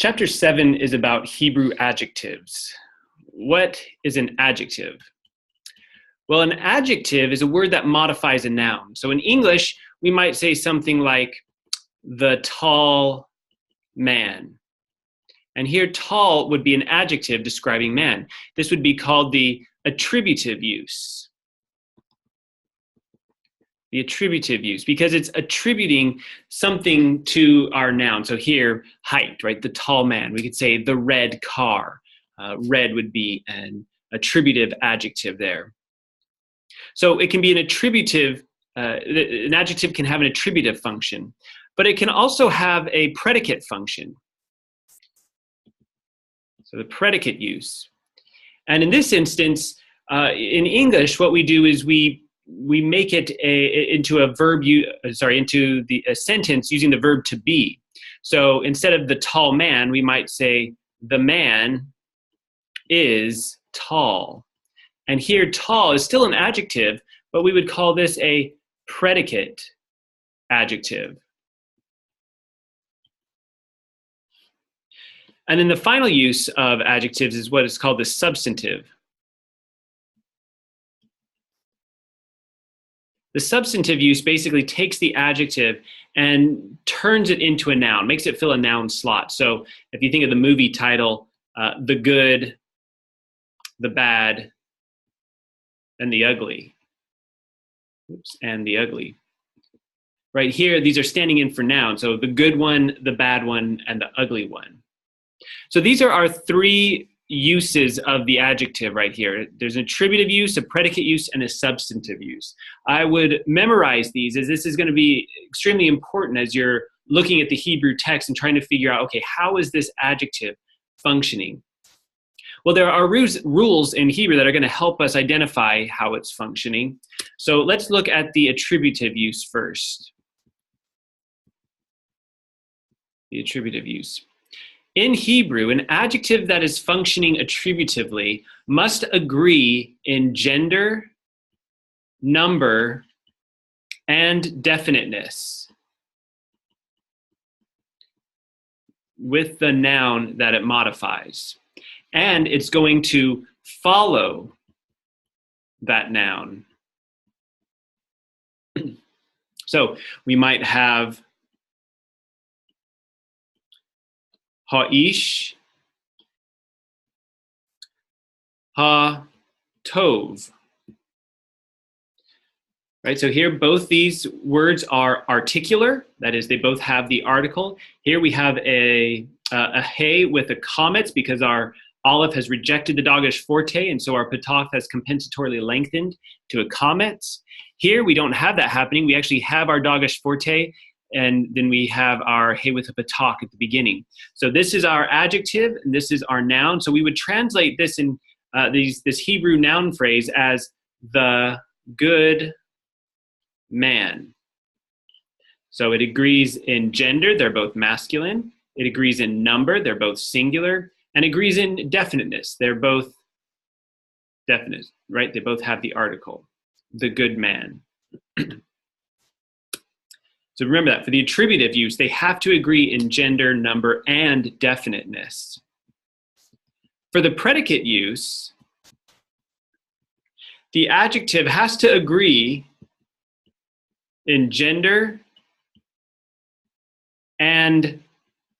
Chapter 7 is about Hebrew adjectives. What is an adjective? Well, an adjective is a word that modifies a noun. So in English, we might say something like the tall man. And here, tall would be an adjective describing man. This would be called the attributive use. The attributive use, because it's attributing something to our noun. So here, height, right? The tall man. We could say the red car. Red would be an attributive adjective there. So it can be an attributive, an adjective can have an attributive function, but it can also have a predicate function. So the predicate use. And in this instance, in English, what we do is we make it into a verb, into a sentence using the verb to be. So instead of the tall man, we might say the man is tall. And here, tall is still an adjective, but we would call this a predicate adjective. And then the final use of adjectives is what is called the substantive. The substantive use basically takes the adjective and turns it into a noun, makes it fill a noun slot. So if you think of the movie title, The Good, the Bad, and the Ugly. And the ugly. Right here, these are standing in for nouns. So the good one, the bad one, and the ugly one. So these are our three uses of the adjective right here. There's an attributive use, a predicate use, and a substantive use. I would memorize these, as this is going to be extremely important as you're looking at the Hebrew text and trying to figure out, okay, how is this adjective functioning? Well, there are rules in Hebrew that are going to help us identify how it's functioning. So let's look at the attributive use first. The attributive use. In Hebrew, an adjective that is functioning attributively must agree in gender, number, and definiteness with the noun that it modifies. And it's going to follow that noun. So we might have ha'ish, ha-tov. Right, so here both these words are articular, that is, they both have the article. Here we have a hey with a comets because our Aleph has rejected the Dagesh forte, and so our patach has compensatorily lengthened to a comets. Here we don't have that happening. We actually have our Dagesh forte, and then we have our hey with a patach at the beginning. So this is our adjective, and this is our noun. So we would translate this in this Hebrew noun phrase as the good man. So it agrees in gender, they're both masculine. It agrees in number, they're both singular. And agrees in definiteness. They're both definite, right? They both have the article, the good man. So remember that for the attributive use, they have to agree in gender, number, and definiteness. For the predicate use, the adjective has to agree in gender and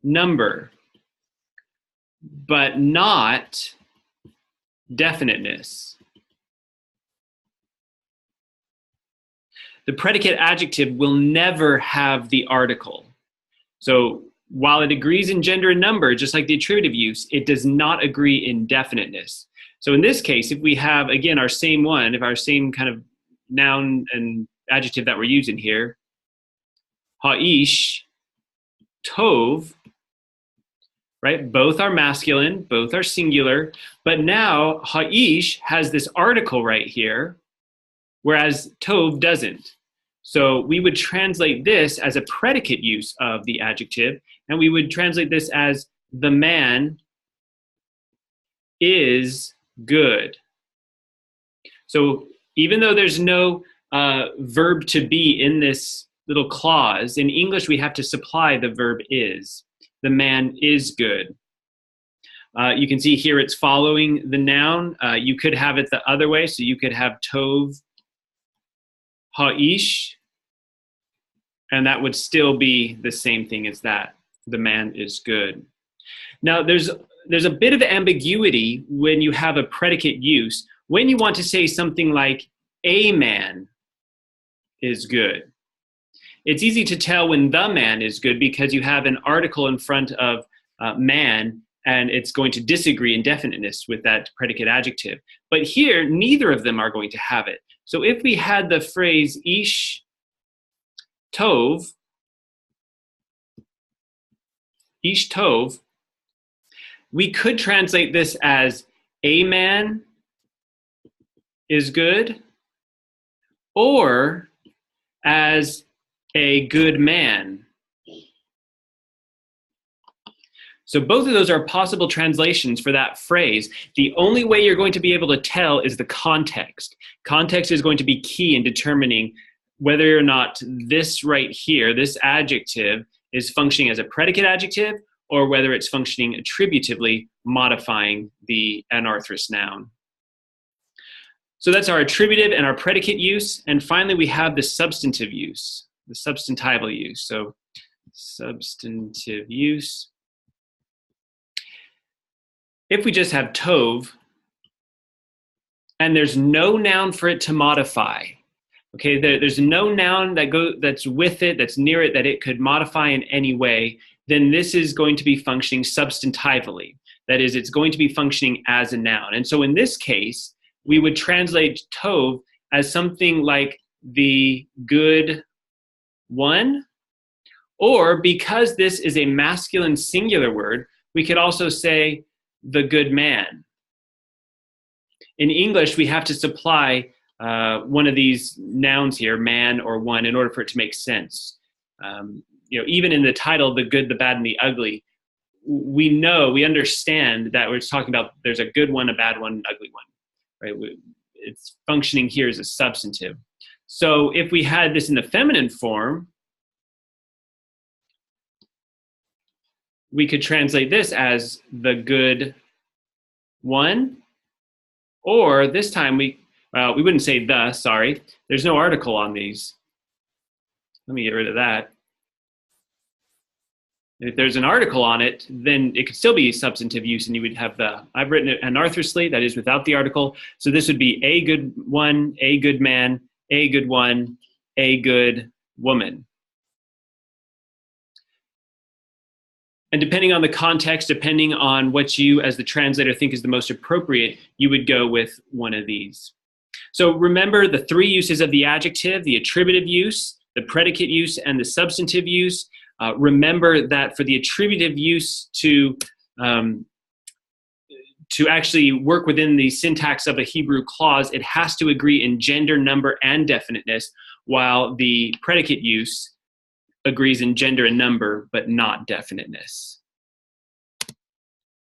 number, but not definiteness. The predicate adjective will never have the article. So while it agrees in gender and number, just like the attributive use, it does not agree in definiteness. So in this case, if we have, again, our same one, if our same kind of noun and adjective that we're using here, ha'ish, tov, right? Both are masculine, both are singular, but now ha'ish has this article right here, whereas tov doesn't. So we would translate this as a predicate use of the adjective, and we would translate this as the man is good. So even though there's no verb to be in this little clause, in English we have to supply the verb is. the man is good. You can see here it's following the noun. You could have it the other way, so you could have tov ha'ish, and that would still be the same thing as that. The man is good. Now, there's a bit of ambiguity when you have a predicate use. When you want to say something like, a man is good. It's easy to tell when the man is good because you have an article in front of man, and it's going to disagree in definiteness with that predicate adjective. But here, neither of them are going to have it. So if we had the phrase ish tov, we could translate this as a man is good, or as a good man. So both of those are possible translations for that phrase. The only way you're going to be able to tell is the context. Context is going to be key in determining whether or not this right here, this adjective, is functioning as a predicate adjective or whether it's functioning attributively, modifying the anarthrous noun. So that's our attributive and our predicate use. And finally, we have the substantive use, the substantival use. So substantive use. If we just have tov, and there's no noun for it to modify, okay, there's no noun that's with it, that's near it, that it could modify in any way, then this is going to be functioning substantively. That is, it's going to be functioning as a noun. And so in this case, we would translate tov as something like the good one, or because this is a masculine singular word, we could also say the good man. In English, we have to supply one of these nouns here, man or one, in order for it to make sense. Even in the title, the good, the bad, and the ugly, we understand that we're talking about there's a good one, a bad one, an ugly one, right? It's functioning here as a substantive. So if we had this in the feminine form, we could translate this as the good one, or this time we wouldn't say the, sorry. There's no article on these. Let me get rid of that. If there's an article on it, then it could still be substantive use, and you would have the, I've written it anarthrously, that is without the article. So this would be a good one, a good man, a good one, a good woman. And depending on the context, depending on what you as the translator think is the most appropriate, you would go with one of these. So remember the three uses of the adjective: the attributive use, the predicate use, and the substantive use. Remember that for the attributive use to actually work within the syntax of a Hebrew clause, it has to agree in gender, number, and definiteness, while the predicate use agrees in gender and number, but not definiteness.